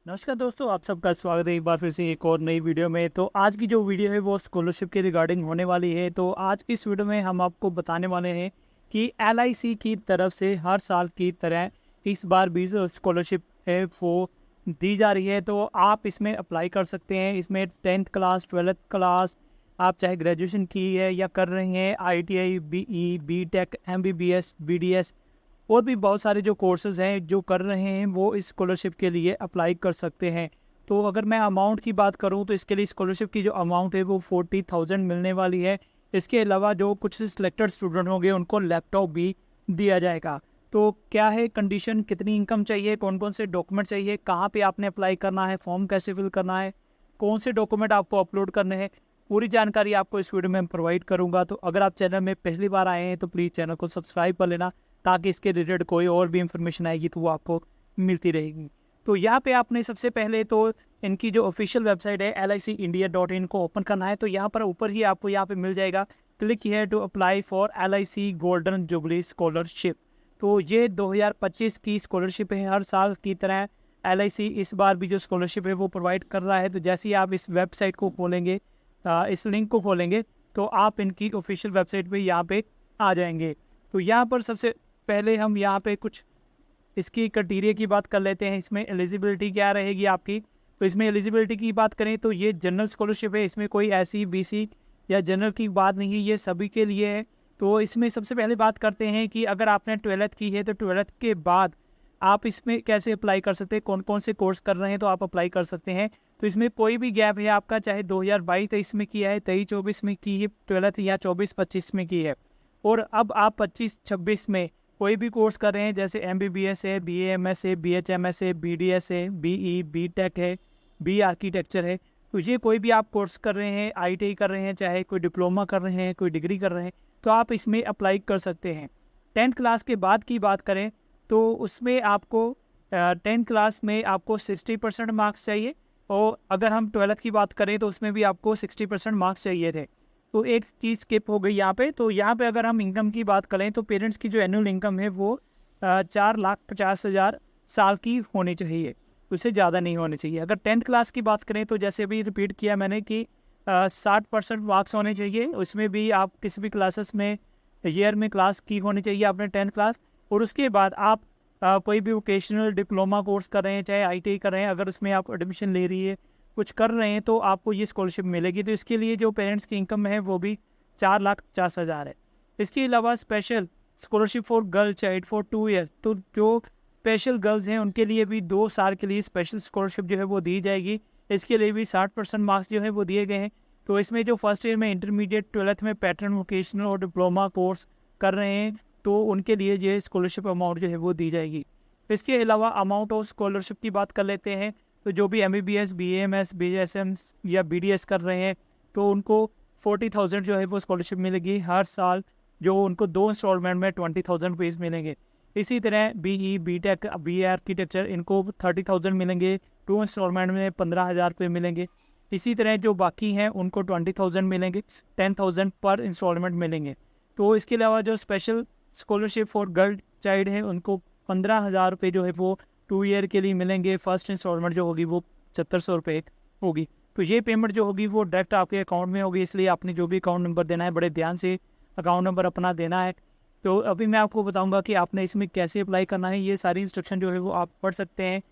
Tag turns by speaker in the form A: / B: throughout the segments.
A: नमस्कार दोस्तों, आप सबका स्वागत है एक बार फिर से एक और नई वीडियो में। तो आज की जो वीडियो है वो स्कॉलरशिप के रिगार्डिंग होने वाली है। तो आज की इस वीडियो में हम आपको बताने वाले हैं कि एलआईसी की तरफ से हर साल की तरह इस बार भी जो स्कॉलरशिप है वो दी जा रही है। तो आप इसमें अप्लाई कर सकते हैं। इसमें 10th क्लास 12th क्लास, आप चाहे ग्रेजुएशन की है या कर रहे हैं, ITI, BE, BTech, MBBS, BDS और भी बहुत सारे जो कोर्सेज़ हैं जो कर रहे हैं वो इस स्कॉलरशिप के लिए अप्लाई कर सकते हैं। तो अगर मैं अमाउंट की बात करूं तो इसके लिए स्कॉलरशिप की जो अमाउंट है वो 40,000 मिलने वाली है। इसके अलावा जो कुछ सिलेक्टेड स्टूडेंट होंगे उनको लैपटॉप भी दिया जाएगा। तो क्या है कंडीशन, कितनी इनकम चाहिए, कौन कौन से डॉक्यूमेंट चाहिए, कहाँ पे आपने अप्लाई करना है, फॉर्म कैसे फिल करना है, कौन से डॉक्यूमेंट आपको अपलोड करने हैं, पूरी जानकारी आपको इस वीडियो में प्रोवाइड करूँगा। तो अगर आप चैनल में पहली बार आए हैं तो प्लीज़ चैनल को सब्सक्राइब कर लेना, ताकि इसके रिलेटेड कोई और भी इंफॉर्मेशन आएगी तो वो आपको मिलती रहेगी। तो यहाँ पे आपने सबसे पहले तो इनकी जो ऑफिशियल वेबसाइट है LICindia.in को ओपन करना है। तो यहाँ पर ऊपर ही आपको यहाँ पे मिल जाएगा click here to apply for LIC golden jubilee scholarship. तो ये 2025 की स्कॉलरशिप है। हर साल की तरह LIC इस बार भी जो स्कॉलरशिप है वो प्रोवाइड कर रहा है। तो जैसे ही आप इस वेबसाइट को खोलेंगे, इस लिंक को खोलेंगे, तो आप इनकी ऑफिशियल वेबसाइट पे यहाँ पे आ जाएंगे। तो यहाँ पर सबसे पहले हम यहाँ पे कुछ इसकी क्राइटेरिया की बात कर लेते हैं। इसमें एलिजिबिलिटी क्या रहेगी आपकी। तो इसमें एलिजिबिलिटी की बात करें तो ये जनरल स्कॉलरशिप है। इसमें कोई SC BC या जनरल की बात नहीं है, ये सभी के लिए है। तो इसमें सबसे पहले बात करते हैं कि अगर आपने 12th की है तो 12th के बाद आप इसमें कैसे अप्लाई कर सकते हैं, कौन कौन से कोर्स कर रहे हैं तो आप अप्लाई कर सकते हैं। तो इसमें कोई भी गैप है आपका, चाहे 2022-23 में किया है, 23-24 में की है 12th, या 24-25 में की है, और अब आप 25-26 में कोई भी कोर्स कर रहे हैं, जैसे MBBS है, BAMS है, BHMS है, BDS है, BE, BTech है, B आर्किटेक्चर है। तो ये कोई भी आप कोर्स कर रहे हैं, ITI कर रहे हैं, चाहे कोई डिप्लोमा कर रहे हैं, कोई डिग्री कर रहे हैं, तो आप इसमें अप्लाई कर सकते हैं। 10th क्लास के बाद की बात करें तो उसमें आपको 10th क्लास में आपको 60% मार्क्स चाहिए, और अगर हम 12th की बात करें तो उसमें भी आपको 60% मार्क्स चाहिए थे। तो एक चीज़ स्किप हो गई यहाँ पे। तो यहाँ पे अगर हम इनकम की बात करें तो पेरेंट्स की जो एनुअल इनकम है वो 4,50,000 साल की होनी चाहिए, उससे ज़्यादा नहीं होनी चाहिए। अगर 10th क्लास की बात करें तो जैसे अभी रिपीट किया मैंने कि 60% मार्क्स होने चाहिए। उसमें भी आप किसी भी क्लासेस में ईयर में क्लास की होनी चाहिए आपने 10th क्लास। और उसके बाद आप कोई भी वोकेशनल डिप्लोमा कोर्स कर रहे हैं, चाहे ITI कर रहे हैं, अगर उसमें आप एडमिशन ले रही है, कुछ कर रहे हैं, तो आपको ये स्कॉलरशिप मिलेगी। तो इसके लिए जो पेरेंट्स की इनकम है वो भी 4,50,000 है। इसके अलावा special scholarship for girl child for 2 year, तो जो स्पेशल गर्ल्स हैं उनके लिए भी 2 साल के लिए स्पेशल स्कॉलरशिप जो है वो दी जाएगी। इसके लिए भी 60% मार्क्स जो है वो दिए गए हैं। तो इसमें जो फर्स्ट ईयर में इंटरमीडिएट 12th में पैटर्न वोकेशनल और डिप्लोमा कोर्स कर रहे हैं तो उनके लिए ये स्कॉलरशिप अमाउंट जो है वो दी जाएगी। इसके अलावा अमाउंट ऑफ स्कॉलरशिप की बात कर लेते हैं। तो जो भी MBBS, BAMS, BHM या BDS कर रहे हैं तो उनको 40,000 जो है वो स्कॉलरशिप मिलेगी हर साल, जो उनको 2 इंस्टॉलमेंट में 20,000 रुपीज़ मिलेंगे। इसी तरह BE, BTech, BA आर्किटेक्चर, इनको 30,000 मिलेंगे, 2 इंस्टॉलमेंट में 15,000 रुपये मिलेंगे। इसी तरह जो बाकी हैं उनको 20,000 मिलेंगे, 10,000 पर इंस्टॉलमेंट मिलेंगे। तो इसके अलावा जो special scholarship for girl child है उनको 15,000 रुपये जो है वो 2 ईयर के लिए मिलेंगे। फर्स्ट इंस्टॉलमेंट जो होगी वो 700 रुपये होगी। तो ये पेमेंट जो होगी वो डायरेक्ट आपके अकाउंट में होगी, इसलिए आपने जो भी अकाउंट नंबर देना है बड़े ध्यान से अकाउंट नंबर अपना देना है। तो अभी मैं आपको बताऊंगा कि आपने इसमें कैसे अप्लाई करना है। ये सारी इंस्ट्रक्शन जो है वो आप पढ़ सकते हैं।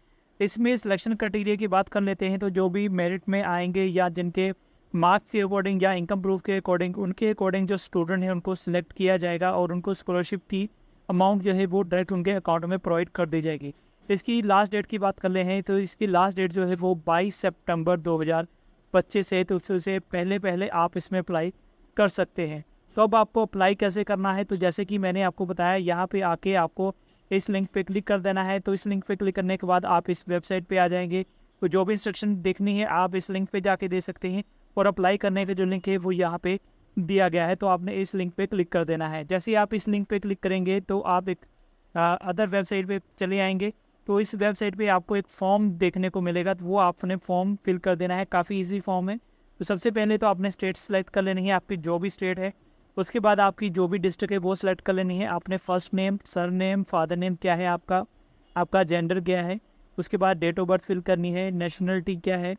A: इसमें सिलेक्शन क्राइटेरिया की बात कर लेते हैं। तो जो भी मेरिट में आएंगे या जिनके मार्क्स के अकॉर्डिंग या इनकम प्रूफ के अकॉर्डिंग, उनके अकॉर्डिंग जो स्टूडेंट हैं उनको सिलेक्ट किया जाएगा और उनको स्कॉलरशिप की अमाउंट जो है वो डायरेक्ट उनके अकाउंट में प्रोवाइड कर दी जाएगी। इसकी लास्ट डेट की बात कर ले हैं तो इसकी लास्ट डेट जो है वो 22 सितंबर 2025 है। तो उससे पहले पहले आप इसमें अप्लाई कर सकते हैं। तो अब आपको अप्लाई कैसे करना है, तो जैसे कि मैंने आपको बताया, यहाँ पे आके आपको इस लिंक पे क्लिक कर देना है। तो इस लिंक पे क्लिक करने के बाद आप इस वेबसाइट पे आ जाएंगे। तो जो भी इंस्ट्रक्शन देखनी है आप इस लिंक पे जाके दे सकते हैं, और अप्लाई करने का जो लिंक है वो यहाँ पे दिया गया है। तो आपने इस लिंक पे क्लिक कर देना है। जैसे ही आप इस लिंक पे क्लिक करेंगे तो आप एक अदर वेबसाइट पे चले आएंगे। तो इस वेबसाइट पे आपको एक फॉर्म देखने को मिलेगा, तो वो आपने फॉर्म फिल कर देना है। काफ़ी इजी फॉर्म है। तो सबसे पहले तो आपने स्टेट सेलेक्ट कर लेनी है, आपकी जो भी स्टेट है। उसके बाद आपकी जो भी डिस्ट्रिक्ट है वो सिलेक्ट कर लेनी है। आपने first name, sir name, father name क्या है आपका, आपका जेंडर क्या है, उसके बाद डेट ऑफ बर्थ फिल करनी है, नेशनलिटी क्या है,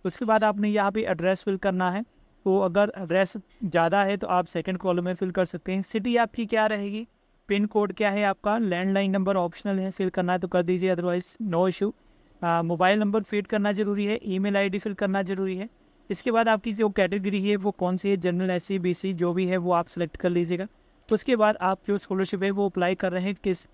A: उसके बाद आपने यहाँ पे एड्रेस फिल करना है। तो अगर एड्रेस ज़्यादा है तो आप सेकंड कॉलम में फिल कर सकते हैं। सिटी आपकी क्या रहेगी, पिन कोड क्या है आपका, लैंडलाइन नंबर ऑप्शनल है, फिल करना है तो कर दीजिए, otherwise no issue. Mobile number feed करना ज़रूरी है, ईमेल आईडी फिल करना ज़रूरी है। इसके बाद आपकी जो कैटेगरी है वो कौन सी है, जनरल, एससी, बीसी जो भी है वो आप सेलेक्ट कर लीजिएगा। उसके बाद आप जो स्कॉलरशिप है वो अप्लाई कर रहे हैं, किस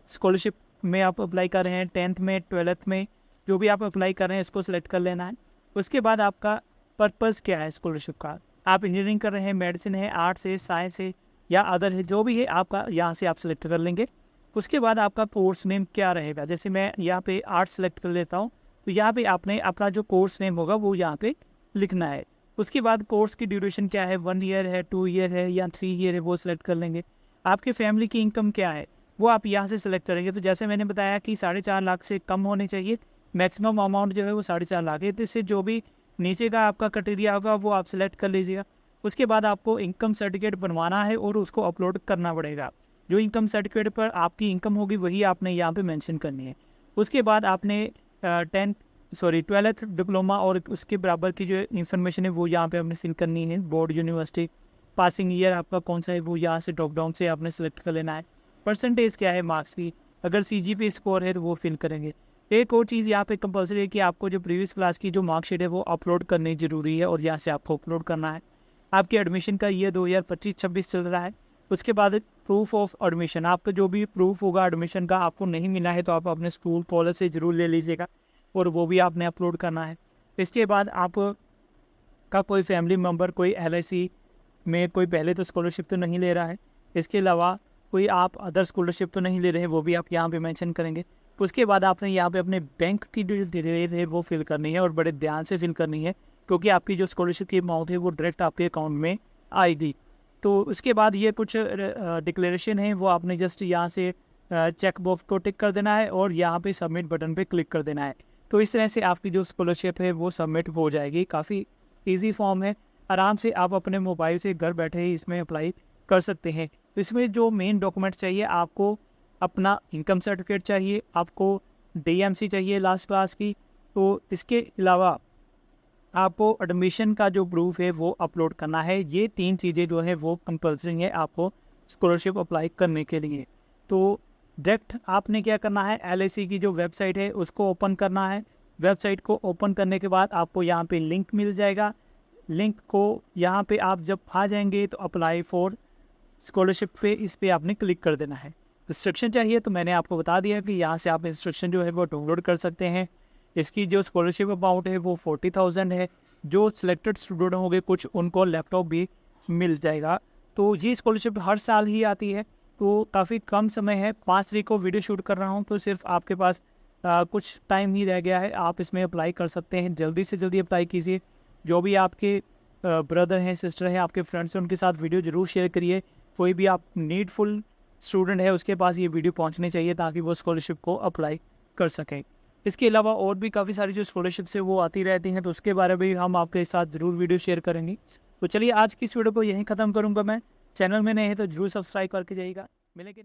A: स्कॉलरशिप में आप अप्लाई कर रहे हैं, 10th में, 12th में, जो भी आप अप्लाई कर रहे हैं इसको सिलेक्ट कर लेना है। उसके बाद आपका पर्पज़ क्या है स्कॉलरशिप का, आप इंजीनियरिंग कर रहे हैं, मेडिसिन है, आर्ट्स है, साइंस है या अदर है, जो भी है आपका यहाँ से आप सिलेक्ट कर लेंगे। उसके बाद आपका कोर्स नेम क्या रहेगा, जैसे मैं यहाँ पे आर्ट्स सेलेक्ट कर लेता हूँ, तो यहाँ पे आपने अपना जो कोर्स नेम होगा वो यहाँ पे लिखना है। उसके बाद कोर्स की ड्यूरेशन क्या है, 1 ईयर है, 2 ईयर है या 3 ईयर है, वो सिलेक्ट कर लेंगे। आपके फैमिली की इनकम क्या है वो आप यहाँ से सिलेक्ट करेंगे। तो जैसे मैंने बताया कि 4.5 लाख से कम होनी चाहिए, मैक्सिमम अमाउंट जो है वो 4.5 लाख है। तो इससे जो भी नीचे का आपका क्राइटेरिया होगा वो आप सिलेक्ट कर लीजिएगा। उसके बाद आपको इनकम सर्टिफिकेट बनवाना है और उसको अपलोड करना पड़ेगा। जो इनकम सर्टिफिकेट पर आपकी इनकम होगी वही आपने यहाँ पे मेंशन करनी है। उसके बाद आपने 12th डिप्लोमा और उसके बराबर की जो इन्फॉर्मेशन है वो यहाँ पे आपने फिल करनी है। बोर्ड, यूनिवर्सिटी, पासिंग ईयर आपका कौन सा है वो यहाँ से ड्रॉप डाउन से आपने सेलेक्ट कर लेना है। परसेंटेज क्या है मार्क्स की, अगर CGPA स्कोर है तो वो फिल करेंगे। एक और चीज़ यहाँ पे कंपलसरी है कि आपको जो प्रीवियस क्लास की जो मार्कशीट है वो अपलोड करनी ज़रूरी है और यहाँ से आपको अपलोड करना है। आपके एडमिशन का ईयर 2025-26 चल रहा है। उसके बाद प्रूफ ऑफ एडमिशन, आपका जो भी प्रूफ होगा एडमिशन का आपको नहीं मिला है तो आप अपने स्कूल कॉलेज से ज़रूर ले लीजिएगा और वो भी आपने अपलोड करना है। इसके बाद आप का कोई फैमिली मेम्बर कोई LIC में कोई पहले तो स्कॉलरशिप तो नहीं ले रहा है, इसके अलावा कोई आप अदर स्कॉलरशिप तो नहीं ले रहे हैं, वो भी आप यहाँ पे मेंशन करेंगे। उसके बाद आपने यहाँ पे अपने बैंक की जो डिटेल है वो फिल करनी है और बड़े ध्यान से फिल करनी है, क्योंकि आपकी जो स्कॉलरशिप की अमाउंट है वो डायरेक्ट आपके अकाउंट में आएगी। तो उसके बाद ये कुछ डिक्लेरेशन है वो आपने जस्ट यहाँ से चेक बॉक्स को टिक कर देना है और यहाँ पे सबमिट बटन पे क्लिक कर देना है। तो इस तरह से आपकी जो स्कॉलरशिप है वो सबमिट हो जाएगी। काफ़ी ईजी फॉर्म है, आराम से आप अपने मोबाइल से घर बैठे ही इसमें अप्लाई कर सकते हैं। तो इसमें जो मेन डॉक्यूमेंट चाहिए, आपको अपना इनकम सर्टिफिकेट चाहिए, आपको DMC चाहिए लास्ट क्लास की, तो इसके अलावा आपको एडमिशन का जो प्रूफ है वो अपलोड करना है। ये 3 चीज़ें जो है वो कंपल्सरी है आपको स्कॉलरशिप अप्लाई करने के लिए। तो डायरेक्ट आपने क्या करना है, LIC की जो वेबसाइट है उसको ओपन करना है। वेबसाइट को ओपन करने के बाद आपको यहाँ पे लिंक मिल जाएगा। लिंक को यहाँ पे आप जब आ जाएंगे तो अप्लाई फॉर स्कॉलरशिप पे इस पर आपने क्लिक कर देना है। इंस्ट्रक्शन चाहिए तो मैंने आपको बता दिया कि यहाँ से आप इंस्ट्रक्शन जो है वो डाउनलोड कर सकते हैं। इसकी जो स्कॉलरशिप अमाउंट है वो 40,000 है। जो सिलेक्टेड स्टूडेंट होंगे कुछ उनको लैपटॉप भी मिल जाएगा। तो ये स्कॉलरशिप हर साल ही आती है, तो काफ़ी कम समय है। 5 तारीख को वीडियो शूट कर रहा हूँ तो सिर्फ आपके पास कुछ टाइम ही रह गया है, आप इसमें अप्लाई कर सकते हैं। जल्दी से जल्दी अप्लाई कीजिए। जो भी आपके ब्रदर हैं, सिस्टर हैं, आपके फ्रेंड्स हैं, उनके साथ वीडियो ज़रूर शेयर करिए। कोई भी आप नीडफुल स्टूडेंट है उसके पास ये वीडियो पहुंचनी चाहिए ताकि वो स्कॉलरशिप को अप्लाई कर सकें। इसके अलावा और भी काफ़ी सारी जो स्कॉलरशिप्स है वो आती रहती हैं, तो उसके बारे में भी हम आपके साथ ज़रूर वीडियो शेयर करेंगे। तो चलिए आज की इस वीडियो को यहीं ख़त्म करूँगा मैं। चैनल में नए हैं तो जरूर सब्सक्राइब करके जाइएगा। मिलेंगे।